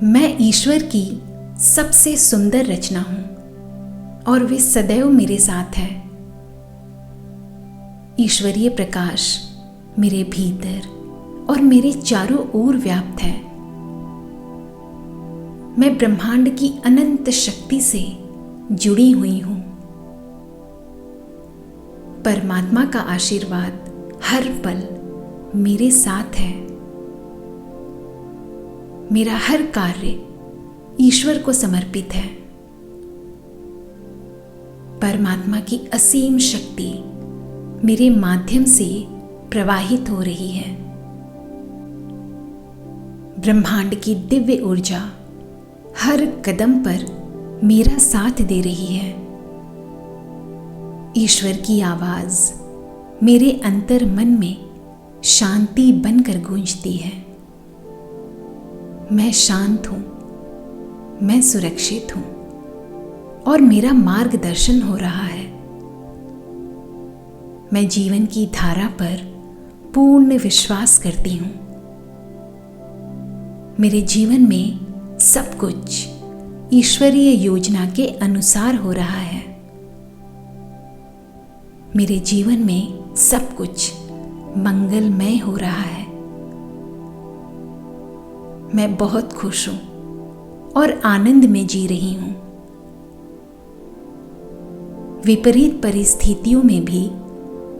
मैं ईश्वर की सबसे सुंदर रचना हूं और वे सदैव मेरे साथ है। ईश्वरीय प्रकाश मेरे भीतर और मेरे चारों ओर व्याप्त है। मैं ब्रह्मांड की अनंत शक्ति से जुड़ी हुई हूं। परमात्मा का आशीर्वाद हर पल मेरे साथ है। मेरा हर कार्य ईश्वर को समर्पित है। परमात्मा की असीम शक्ति मेरे माध्यम से प्रवाहित हो रही है। ब्रह्मांड की दिव्य ऊर्जा हर कदम पर मेरा साथ दे रही है। ईश्वर की आवाज मेरे अंतर मन में शांति बनकर गूंजती है। मैं शांत हूं, मैं सुरक्षित हूं और मेरा मार्गदर्शन हो रहा है। मैं जीवन की धारा पर पूर्ण विश्वास करती हूं। मेरे जीवन में सब कुछ ईश्वरीय योजना के अनुसार हो रहा है। मेरे जीवन में सब कुछ मंगलमय हो रहा है। मैं बहुत खुश हूं और आनंद में जी रही हूं। विपरीत परिस्थितियों में भी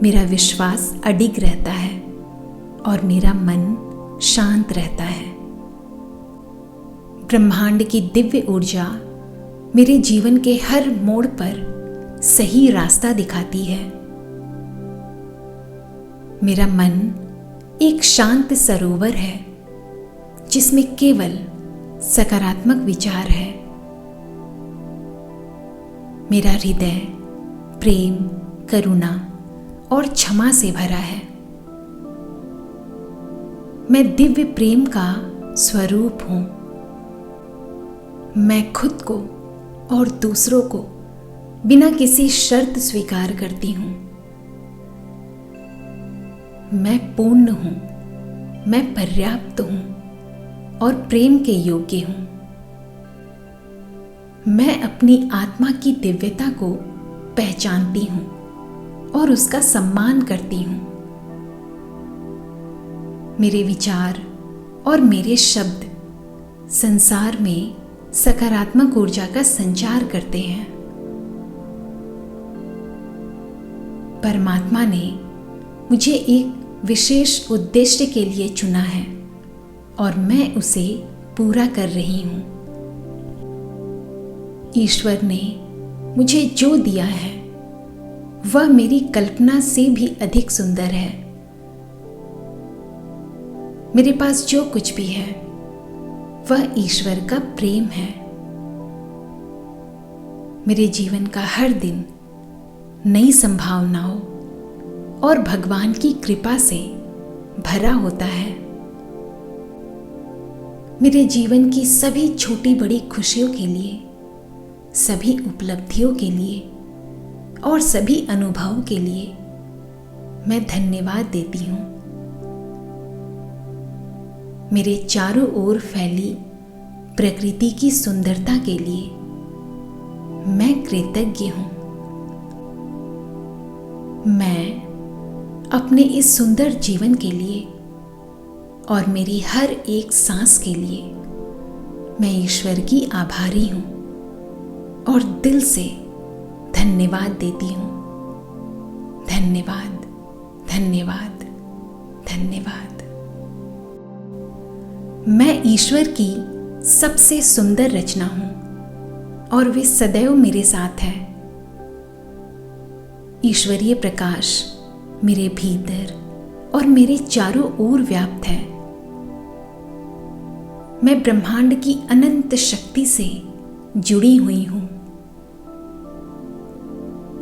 मेरा विश्वास अडिग रहता है और मेरा मन शांत रहता है। ब्रह्मांड की दिव्य ऊर्जा मेरे जीवन के हर मोड़ पर सही रास्ता दिखाती है। मेरा मन एक शांत सरोवर है जिसमें केवल सकारात्मक विचार है। मेरा हृदय प्रेम, करुणा और क्षमा से भरा है। मैं दिव्य प्रेम का स्वरूप हूं। मैं खुद को और दूसरों को बिना किसी शर्त स्वीकार करती हूं। मैं पूर्ण हूं, मैं पर्याप्त हूं और प्रेम के योग्य हूं। मैं अपनी आत्मा की दिव्यता को पहचानती हूं और उसका सम्मान करती हूं। मेरे विचार और मेरे शब्द संसार में सकारात्मक ऊर्जा का संचार करते हैं। परमात्मा ने मुझे एक विशेष उद्देश्य के लिए चुना है और मैं उसे पूरा कर रही हूं। ईश्वर ने मुझे जो दिया है वह मेरी कल्पना से भी अधिक सुंदर है। मेरे पास जो कुछ भी है वह ईश्वर का प्रेम है। मेरे जीवन का हर दिन नई संभावनाओं और भगवान की कृपा से भरा होता है। मेरे जीवन की सभी छोटी बड़ी खुशियों के लिए, सभी उपलब्धियों के लिए और सभी अनुभवों के लिए मैं धन्यवाद देती हूं। मेरे चारों ओर फैली प्रकृति की सुंदरता के लिए मैं कृतज्ञ हूं। मैं अपने इस सुंदर जीवन के लिए और मेरी हर एक सांस के लिए मैं ईश्वर की आभारी हूं और दिल से धन्यवाद देती हूं। धन्यवाद, धन्यवाद, धन्यवाद। मैं ईश्वर की सबसे सुंदर रचना हूं और वे सदैव मेरे साथ है। ईश्वरीय प्रकाश मेरे भीतर और मेरे चारों ओर व्याप्त है। मैं ब्रह्मांड की अनंत शक्ति से जुड़ी हुई हूं।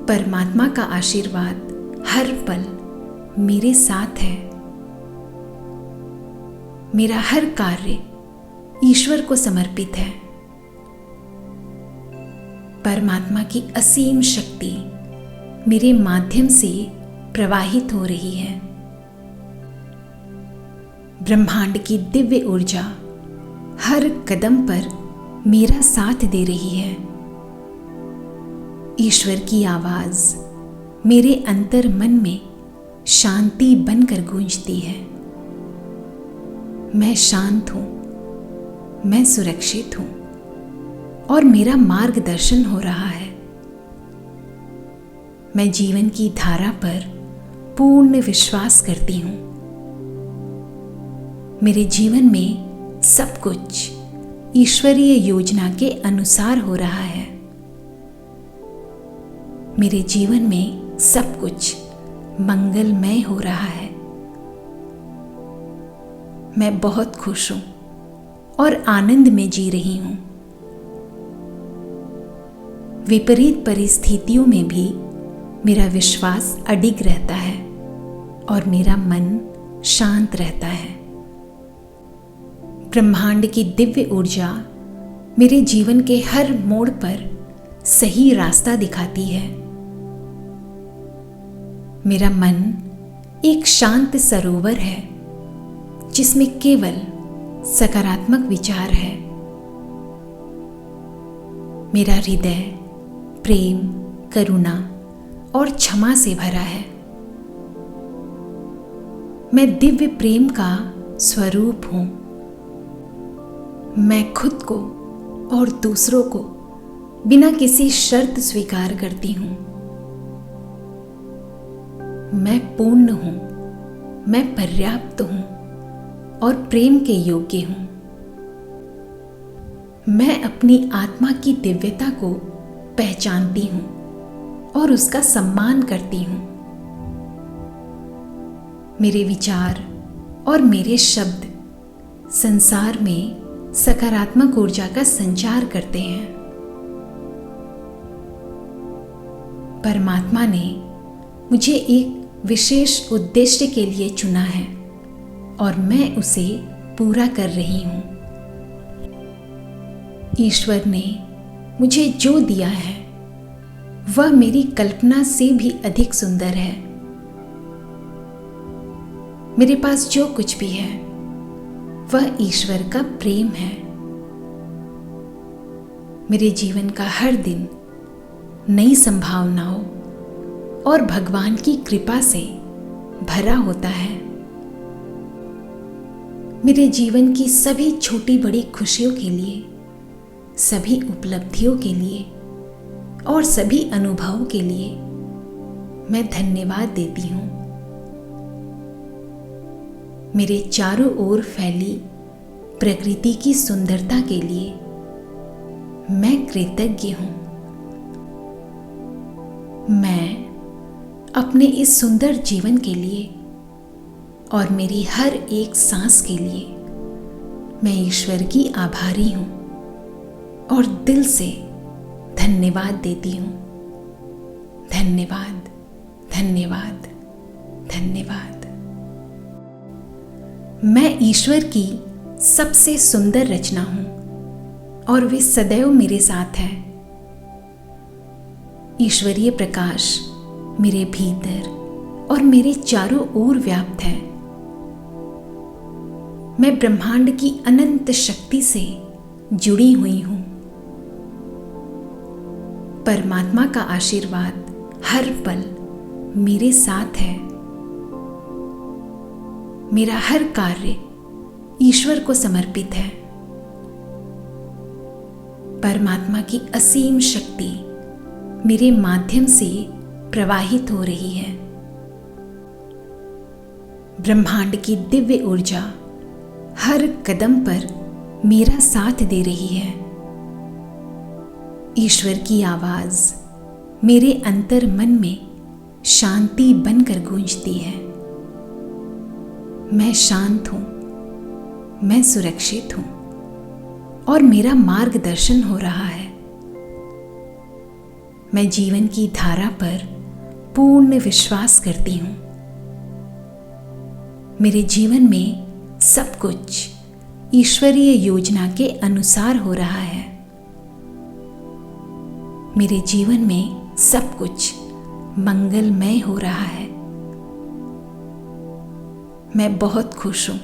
परमात्मा का आशीर्वाद हर पल मेरे साथ है। मेरा हर कार्य ईश्वर को समर्पित है। परमात्मा की असीम शक्ति मेरे माध्यम से प्रवाहित हो रही है। ब्रह्मांड की दिव्य ऊर्जा हर कदम पर मेरा साथ दे रही है। ईश्वर की आवाज मेरे अंतर मन में शांति बनकर गूंजती है। मैं शांत हूं, मैं सुरक्षित हूं और मेरा मार्गदर्शन हो रहा है। मैं जीवन की धारा पर पूर्ण विश्वास करती हूं। मेरे जीवन में सब कुछ ईश्वरीय योजना के अनुसार हो रहा है। मेरे जीवन में सब कुछ मंगलमय हो रहा है। मैं बहुत खुश हूं और आनंद में जी रही हूं। विपरीत परिस्थितियों में भी मेरा विश्वास अडिग रहता है और मेरा मन शांत रहता है। ब्रह्मांड की दिव्य ऊर्जा मेरे जीवन के हर मोड़ पर सही रास्ता दिखाती है। मेरा मन एक शांत सरोवर है जिसमें केवल सकारात्मक विचार है। मेरा हृदय प्रेम, करुणा और क्षमा से भरा है। मैं दिव्य प्रेम का स्वरूप हूं। मैं खुद को और दूसरों को बिना किसी शर्त स्वीकार करती हूं। मैं पूर्ण हूं, मैं पर्याप्त हूं और प्रेम के योग्य हूं। मैं अपनी आत्मा की दिव्यता को पहचानती हूं और उसका सम्मान करती हूं। मेरे विचार और मेरे शब्द संसार में सकारात्मक ऊर्जा का संचार करते हैं। परमात्मा ने मुझे एक विशेष उद्देश्य के लिए चुना है और मैं उसे पूरा कर रही हूं। ईश्वर ने मुझे जो दिया है वह मेरी कल्पना से भी अधिक सुंदर है। मेरे पास जो कुछ भी है वह ईश्वर का प्रेम है। मेरे जीवन का हर दिन नई संभावनाओं और भगवान की कृपा से भरा होता है। मेरे जीवन की सभी छोटी बड़ी खुशियों के लिए, सभी उपलब्धियों के लिए और सभी अनुभवों के लिए मैं धन्यवाद देती हूँ। मेरे चारों ओर फैली प्रकृति की सुंदरता के लिए मैं कृतज्ञ हूँ। मैं अपने इस सुंदर जीवन के लिए और मेरी हर एक सांस के लिए मैं ईश्वर की आभारी हूँ और दिल से धन्यवाद देती हूँ। धन्यवाद, धन्यवाद, धन्यवाद। मैं ईश्वर की सबसे सुंदर रचना हूँ और वे सदैव मेरे साथ है। ईश्वरीय प्रकाश मेरे भीतर और मेरे चारों ओर व्याप्त है। मैं ब्रह्मांड की अनंत शक्ति से जुड़ी हुई हूं। परमात्मा का आशीर्वाद हर पल मेरे साथ है। मेरा हर कार्य ईश्वर को समर्पित है। परमात्मा की असीम शक्ति मेरे माध्यम से प्रवाहित हो रही है। ब्रह्मांड की दिव्य ऊर्जा हर कदम पर मेरा साथ दे रही है। ईश्वर की आवाज मेरे अंतर मन में शांति बनकर गूंजती है। मैं शांत हूं, मैं सुरक्षित हूं और मेरा मार्गदर्शन हो रहा है। मैं जीवन की धारा पर पूर्ण विश्वास करती हूं। मेरे जीवन में सब कुछ ईश्वरीय योजना के अनुसार हो रहा है। मेरे जीवन में सब कुछ मंगलमय हो रहा है। मैं बहुत खुश हूं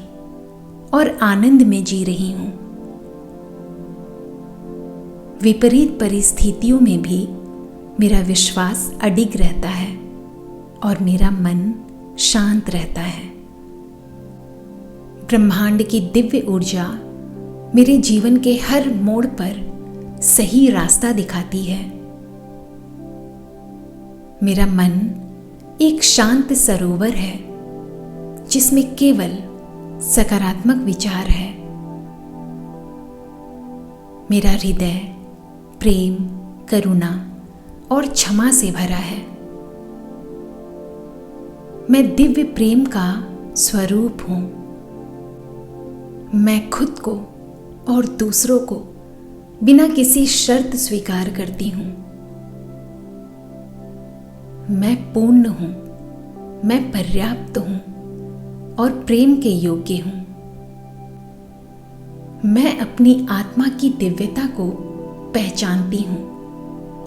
और आनंद में जी रही हूं। विपरीत परिस्थितियों में भी मेरा विश्वास अडिग रहता है और मेरा मन शांत रहता है। ब्रह्मांड की दिव्य ऊर्जा मेरे जीवन के हर मोड़ पर सही रास्ता दिखाती है। मेरा मन एक शांत सरोवर है जिसमें केवल सकारात्मक विचार है। मेरा हृदय प्रेम, करुणा और क्षमा से भरा है। मैं दिव्य प्रेम का स्वरूप हूं। मैं खुद को और दूसरों को बिना किसी शर्त स्वीकार करती हूं। मैं पूर्ण हूं, मैं पर्याप्त हूं और प्रेम के योग्य हूं। मैं अपनी आत्मा की दिव्यता को पहचानती हूं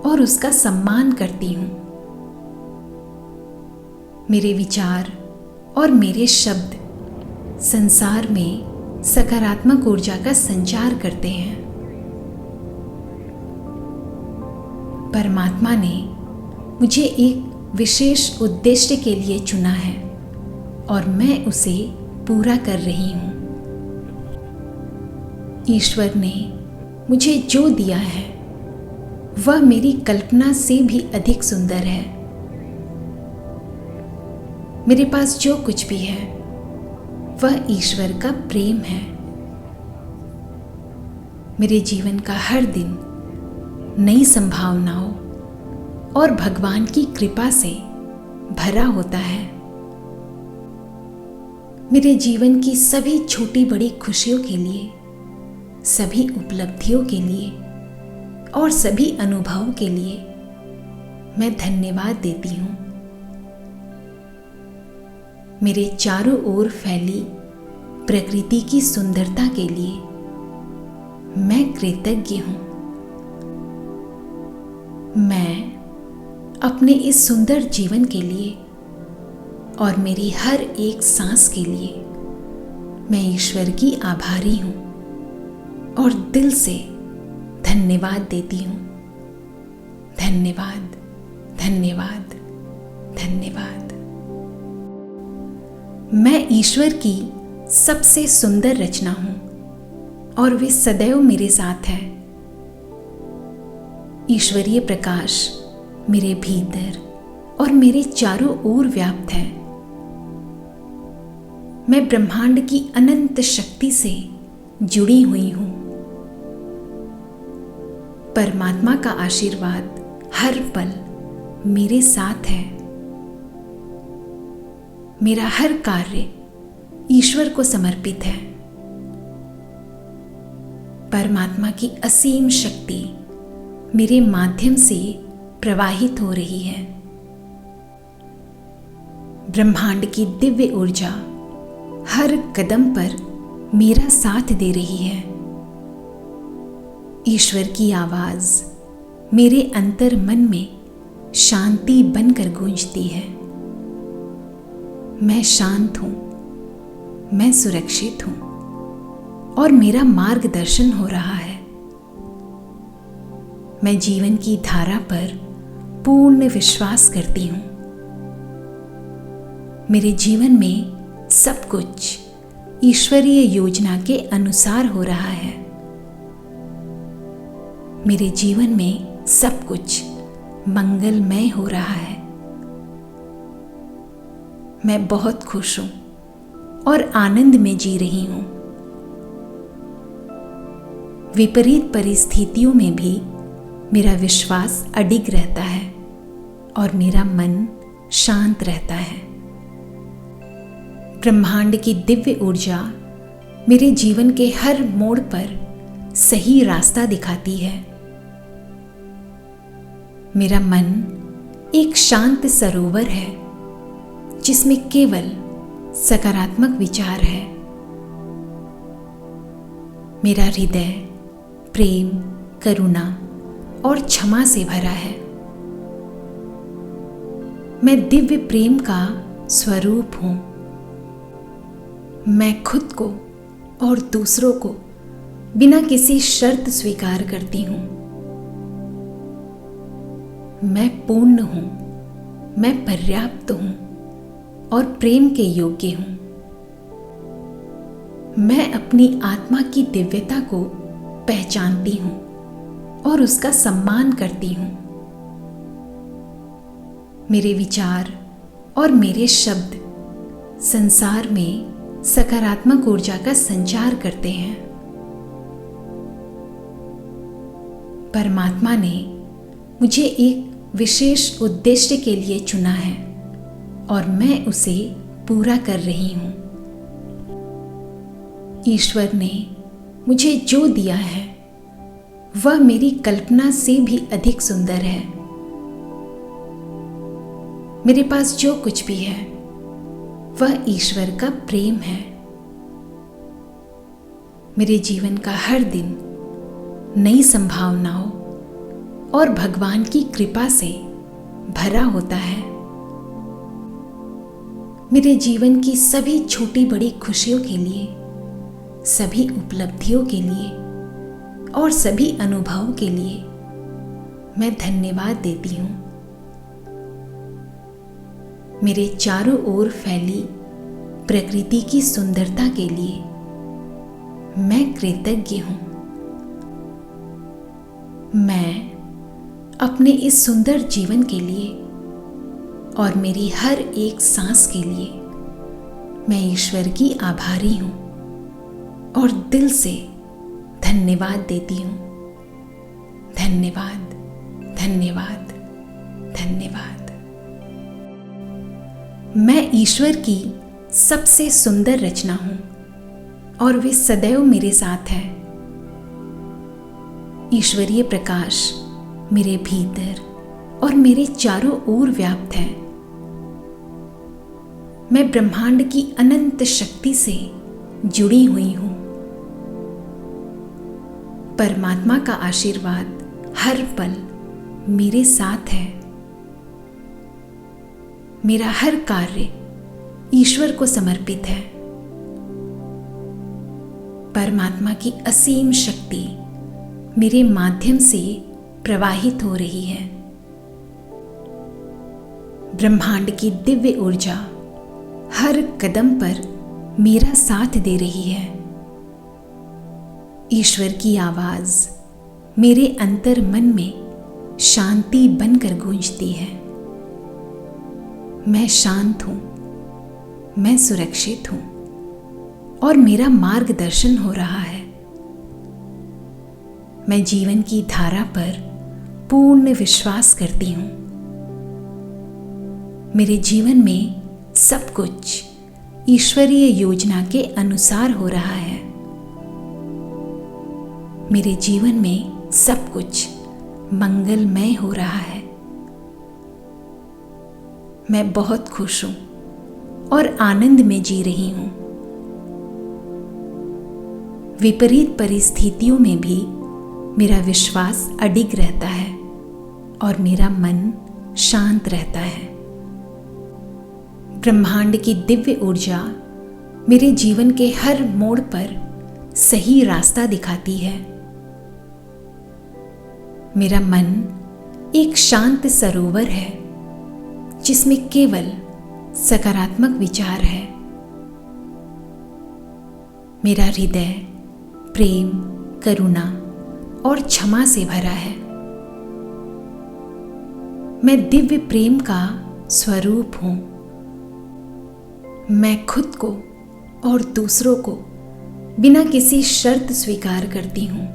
और उसका सम्मान करती हूं। मेरे विचार और मेरे शब्द संसार में सकारात्मक ऊर्जा का संचार करते हैं। परमात्मा ने मुझे एक विशेष उद्देश्य के लिए चुना है और मैं उसे पूरा कर रही हूं। ईश्वर ने मुझे जो दिया है वह मेरी कल्पना से भी अधिक सुंदर है। मेरे पास जो कुछ भी है वह ईश्वर का प्रेम है। मेरे जीवन का हर दिन नई संभावनाओं और भगवान की कृपा से भरा होता है। मेरे जीवन की सभी छोटी बड़ी खुशियों के लिए, सभी उपलब्धियों के लिए और सभी अनुभवों के लिए मैं धन्यवाद देती हूँ। मेरे चारों ओर फैली प्रकृति की सुंदरता के लिए मैं कृतज्ञ हूँ। मैं अपने इस सुंदर जीवन के लिए और मेरी हर एक सांस के लिए मैं ईश्वर की आभारी हूँ और दिल से धन्यवाद देती हूँ। धन्यवाद, धन्यवाद, धन्यवाद। मैं ईश्वर की सबसे सुंदर रचना हूं और वे सदैव मेरे साथ है। ईश्वरीय प्रकाश मेरे भीतर और मेरे चारों ओर व्याप्त है। मैं ब्रह्मांड की अनंत शक्ति से जुड़ी हुई हूं। परमात्मा का आशीर्वाद हर पल मेरे साथ है। मेरा हर कार्य ईश्वर को समर्पित है। परमात्मा की असीम शक्ति मेरे माध्यम से प्रवाहित हो रही है। ब्रह्मांड की दिव्य ऊर्जा हर कदम पर मेरा साथ दे रही है। ईश्वर की आवाज मेरे अंतर मन में शांति बनकर गूंजती है। मैं शांत हूं, मैं सुरक्षित हूं और मेरा मार्गदर्शन हो रहा है। मैं जीवन की धारा पर पूर्ण विश्वास करती हूं। मेरे जीवन में सब कुछ ईश्वरीय योजना के अनुसार हो रहा है। मेरे जीवन में सब कुछ मंगलमय हो रहा है। मैं बहुत खुश हूं और आनंद में जी रही हूं। विपरीत परिस्थितियों में भी मेरा विश्वास अडिग रहता है और मेरा मन शांत रहता है। ब्रह्मांड की दिव्य ऊर्जा मेरे जीवन के हर मोड़ पर सही रास्ता दिखाती है। मेरा मन एक शांत सरोवर है जिसमें केवल सकारात्मक विचार है। मेरा हृदय प्रेम, करुणा और क्षमा से भरा है। मैं दिव्य प्रेम का स्वरूप हूं। मैं खुद को और दूसरों को बिना किसी शर्त स्वीकार करती हूं। मैं पूर्ण हूँ, मैं पर्याप्त हूँ और प्रेम के योग्य हूँ। मैं अपनी आत्मा की दिव्यता को पहचानती हूँ और उसका सम्मान करती हूँ। मेरे विचार और मेरे शब्द संसार में सकारात्मक ऊर्जा का संचार करते हैं। परमात्मा ने मुझे एक विशेष उद्देश्य के लिए चुना है और मैं उसे पूरा कर रही हूँ। ईश्वर ने मुझे जो दिया है वह मेरी कल्पना से भी अधिक सुंदर है। मेरे पास जो कुछ भी है वह ईश्वर का प्रेम है। मेरे जीवन का हर दिन नई संभावनाओं और भगवान की कृपा से भरा होता है। मेरे जीवन की सभी छोटी बड़ी खुशियों के लिए, सभी उपलब्धियों के लिए और सभी अनुभवों के लिए मैं धन्यवाद देती हूँ। मेरे चारों ओर फैली प्रकृति की सुंदरता के लिए मैं कृतज्ञ हूँ। मैं अपने इस सुंदर जीवन के लिए और मेरी हर एक सांस के लिए मैं ईश्वर की आभारी हूँ और दिल से धन्यवाद देती हूँ। धन्यवाद, धन्यवाद, धन्यवाद। मैं ईश्वर की सबसे सुंदर रचना हूँ और वे सदैव मेरे साथ है। ईश्वरीय प्रकाश मेरे भीतर और मेरे चारों ओर व्याप्त है। मैं ब्रह्मांड की अनंत शक्ति से जुड़ी हुई हूँ। परमात्मा का आशीर्वाद हर पल मेरे साथ है। मेरा हर कार्य ईश्वर को समर्पित है। परमात्मा की असीम शक्ति मेरे माध्यम से प्रवाहित हो रही है। ब्रह्मांड की दिव्य ऊर्जा हर कदम पर मेरा साथ दे रही है। ईश्वर की आवाज मेरे अंतर मन में शांति बनकर गूंजती है। मैं शांत हूं, मैं सुरक्षित हूं और मेरा मार्गदर्शन हो रहा है। मैं जीवन की धारा पर पूर्ण विश्वास करती हूं। मेरे जीवन में सब कुछ ईश्वरीय योजना के अनुसार हो रहा है। मेरे जीवन में सब कुछ मंगलमय हो रहा है। मैं बहुत खुश हूं और आनंद में जी रही हूं। विपरीत परिस्थितियों में भी मेरा विश्वास अडिग रहता है और मेरा मन शांत रहता है। ब्रह्मांड की दिव्य ऊर्जा मेरे जीवन के हर मोड़ पर सही रास्ता दिखाती है। मेरा मन एक शांत सरोवर है जिसमें केवल सकारात्मक विचार है। मेरा हृदय प्रेम, करुणा और क्षमा से भरा है। मैं दिव्य प्रेम का स्वरूप हूं। मैं खुद को और दूसरों को बिना किसी शर्त स्वीकार करती हूं।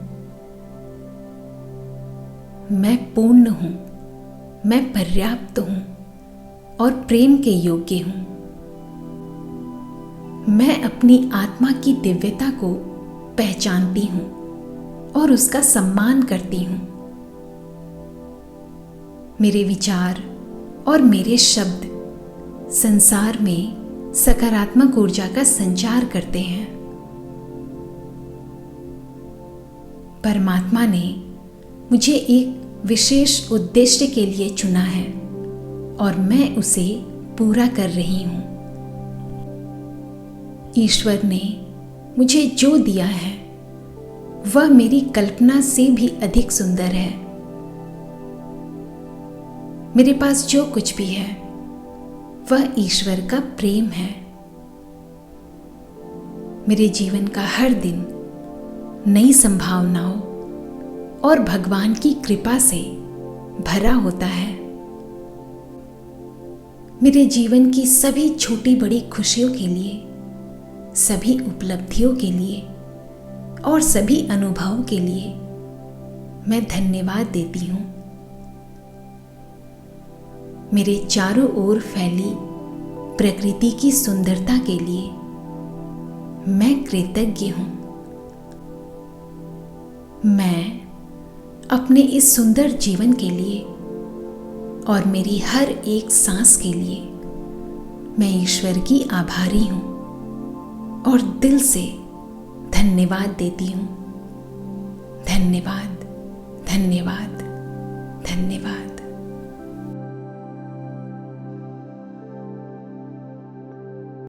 मैं पूर्ण हूं, मैं पर्याप्त हूं और प्रेम के योग्य हूं। मैं अपनी आत्मा की दिव्यता को पहचानती हूं और उसका सम्मान करती हूं। मेरे विचार और मेरे शब्द संसार में सकारात्मक ऊर्जा का संचार करते हैं। परमात्मा ने मुझे एक विशेष उद्देश्य के लिए चुना है और मैं उसे पूरा कर रही हूं। ईश्वर ने मुझे जो दिया है वह मेरी कल्पना से भी अधिक सुंदर है। मेरे पास जो कुछ भी है वह ईश्वर का प्रेम है। मेरे जीवन का हर दिन नई संभावनाओं और भगवान की कृपा से भरा होता है। मेरे जीवन की सभी छोटी बड़ी खुशियों के लिए, सभी उपलब्धियों के लिए और सभी अनुभवों के लिए मैं धन्यवाद देती हूँ। मेरे चारों ओर फैली प्रकृति की सुंदरता के लिए मैं कृतज्ञ हूँ। मैं अपने इस सुंदर जीवन के लिए और मेरी हर एक सांस के लिए मैं ईश्वर की आभारी हूँ और दिल से धन्यवाद देती हूँ। धन्यवाद, धन्यवाद, धन्यवाद।